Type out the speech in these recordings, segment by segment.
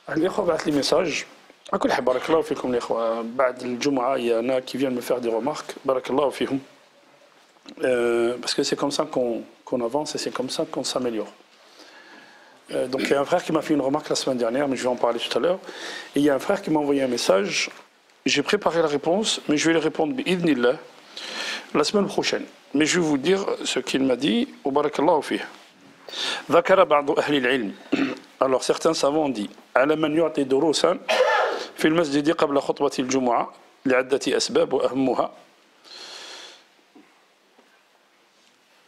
الإخوة بعث لي ميساج. À كل حال بارك الله فيكم الإخوة. بعد الجمعة il y en a qui viennent me faire des remarques. بارك الله فيهم. Parce que c'est comme ça qu'on avance et c'est comme ça qu'on s'améliore. Donc il y a un frère qui m'a fait une remarque la semaine dernière, mais je vais en parler tout à l'heure. Et il y a un frère qui m'a envoyé un message. J'ai préparé la réponse, mais je vais lui répondre bi'idhnillah la semaine prochaine. Mais je vais vous dire ce qu'il m'a dit. وبارك الله فيه. ذكر بعض أهل العلم. Alors certains savants ont dit على من يعطي دروسا في المسجد قبل خطبة الجمعة لعدة أسباب وأهمها.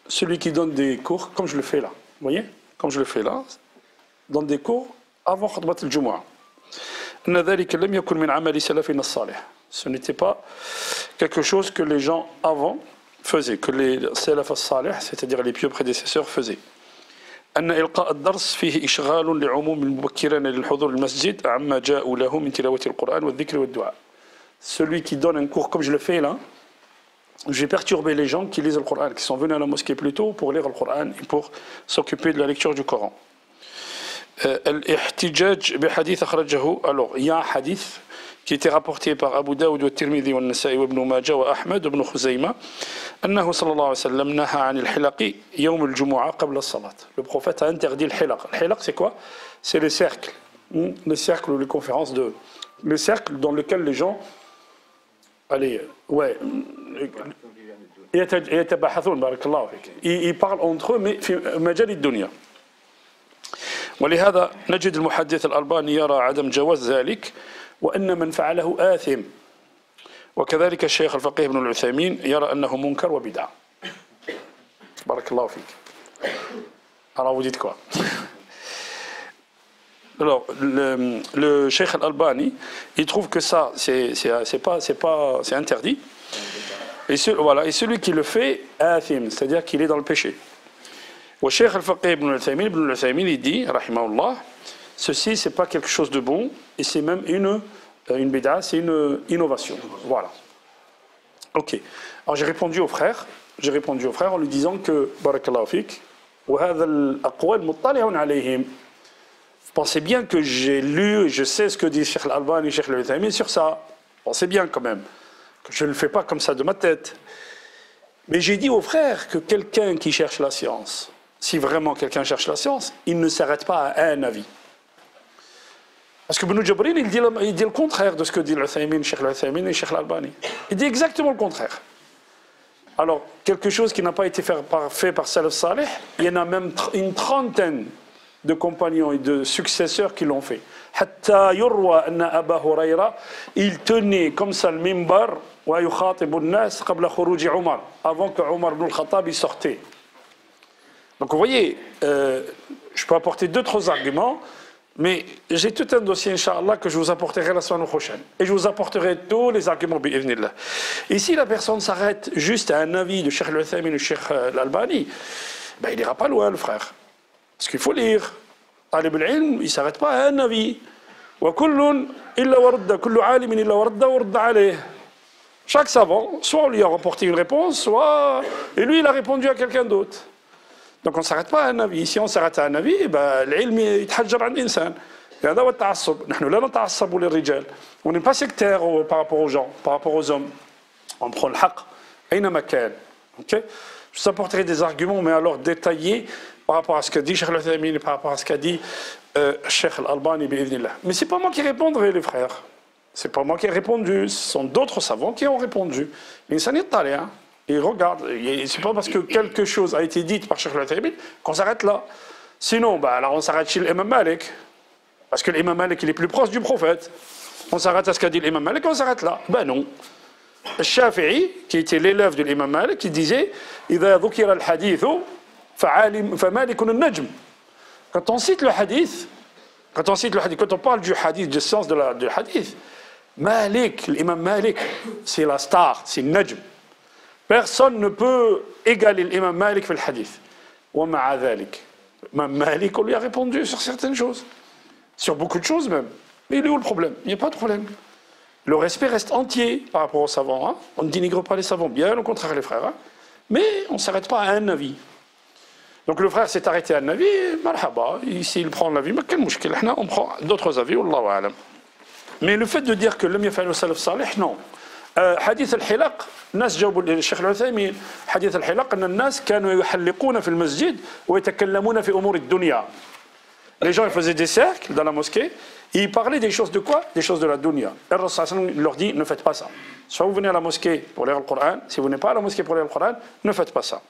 Celui qui donne des cours, comme je le fais là, vous voyez, comme je le fais là, donne des cours avant خطبة الجمعة. أن ذلك لم يكن من عمل سلفنا الصالح. Ce n'était pas quelque chose que les gens avant faisaient, que les salaf al-salih, c'est-à-dire les pieux prédécesseurs, faisaient. أن إلقاء الدرس فيه إشغال لعموم المبكرين للحضور المسجد عما جاءوا له من تلاوة القرآن والذكر والدعاء. Celui qui donne un cours comme je le fais là, je vais perturber les gens qui lisent le Coran, qui sont venus à la mosquée plus tôt pour lire le Coran et pour s'occuper de la lecture du Coran. الاحتجاج بحديث أخرجه. Alors, il y a un hadith qui était rapporté par Abu Daoud والترمذي والنسائي وابن ماجه وأحمد وابن خزيمة أنه صلى الله عليه وسلم نهى عن الحلق يوم الجمعة قبل الصلاة. Le prophète a interdit le hilaq. Le hilaq, c'est quoi? C'est les cercles. Les cercles ou les conférences de... Les cercles dans lesquels les gens... Allez, ouais... يتباحثون بارك الله فيك. Ils parlent entre eux mais في مجال الدنيا. ولهذا نجد المحدث الألباني يرى عدم جواز ذلك وأن من فعله آثم. وكذلك الشيخ الفقيه ابن العثيمين يرى أنه منكر وبدعة. بارك الله فيك. Alors vous dites quoi? Alors le Cheikh Al-Albani, il trouve que ça c'est interdit. Et celui qui le fait آثم, c'est-à-dire qu'il est dans le péché. والشيخ الفقيه ابن العثيمين il dit rahimahullah, ceci c'est pas quelque chose de bon et c'est même une bid'a, c'est une innovation. Voilà. Ok. Alors j'ai répondu au frère en lui disant que barakallahu fik وهذا الأقوال مطلع عليهم. Vous pensez bien que j'ai lu et je sais ce que dit Cheikh Al-Albani et Cheikh Al-Uthaymin sur ça. Pensez bien quand même que je ne le fais pas comme ça de ma tête. Mais j'ai dit au frère que quelqu'un qui cherche la science, si vraiment quelqu'un cherche la science, il ne s'arrête pas à un avis. Parce que Ibn Jabril, il dit le contraire de ce que dit Al-Uthaymin, Cheikh Al-Uthaymin et Cheikh Al-Albani. Il dit exactement le contraire. Alors, quelque chose qui n'a pas été fait par Salaf Salih, il y en a même une trentaine de compagnons et de successeurs qui l'ont fait. Hatta yurwa anna Aba Hurayra, il tenait comme ça le mimbar wa yukhatibu an-nas qabla khuruj Omar, avant que Omar ibn al-Khattab y sortait. Donc vous voyez, je peux apporter d'autres arguments, mais j'ai tout un dossier, Inch'Allah, que je vous apporterai la semaine prochaine. Et je vous apporterai tous les arguments, bi'idhnillah. Et si la personne s'arrête juste à un avis de Cheikh Al-Uthaymin ou Cheikh Al-Albani, ben, il n'ira pas loin, le frère. Parce qu'il faut lire. Talib al-ilm, il ne s'arrête pas à un avis. Chaque savant, soit on lui a rapporté une réponse, soit... Et lui, il a répondu à quelqu'un d'autre. Donc on ne s'arrête pas à un avis. Si on s'arrête à un avis, l'ilm يتحجر عن الإنسان. هذا هو التعصب. نحن لا نتعصب للرجال. On n'est pas sectaire par rapport aux gens, par rapport aux hommes. On prend le haqq. أينما كان. Je vous apporterai des arguments, mais alors détaillés par rapport à ce qu'a dit Cheikh Al-Uthaymin et par rapport à ce qu'a dit Cheikh Al-Albani bi'idhnillah. Mais ce n'est pas moi qui répondrai, les frères. Ce n'est pas moi qui ai répondu. Ce sont d'autres savants qui ont répondu. L'insan est hein. Et regarde, ce n'est pas parce que quelque chose a été dit par Cheikh Al-Uthaymin qu'on s'arrête là. Sinon, alors on s'arrête chez l'imam Malik. Parce que l'imam Malik, il est plus proche du prophète. On s'arrête à ce qu'a dit l'imam Malik, on s'arrête là. Ben non. Le Shafi'i, qui était l'élève de l'imam Malik, qui disait إذا ذكر الحديث فمالك النجم. Quand on cite le hadith, quand on parle du hadith, du sens du hadith, Malik, l'imam Malik, c'est la star, c'est le najm. Personne ne peut égaler l'imam Malik في الحديث. ومع ذلك, l'imam Malik, on lui a répondu sur certaines choses, sur beaucoup de choses même. Mais il est où le problème? Il n'y a pas de problème. Le respect reste entier par rapport aux savants. Hein. On ne dénigre pas les savants, bien au contraire les frères. Hein. Mais on ne s'arrête pas à un avis. Donc le frère s'est arrêté à un avis, marhaba, ici il prend l'avis, mais quel mouchkil, on prend d'autres avis, wallahu a'lam. Mais le fait de dire que lam yaf'alu salaf salih, non. حديث الحلاق الناس جاوبوا الشيخ العثيمين حديث الحلاق أن الناس كانوا يحلقون في المسجد ويتكلمون في أمور الدنيا. Les gens ils faisaient des cercles dans la mosquée et ils parlaient des choses de quoi? Des choses de la dunya. Et le Rasul leur dit ne faites pas ça. Soit vous venez à la mosquée pour lire le Coran, si vous n'êtes pas à la mosquée pour lire le Coran, ne faites pas ça.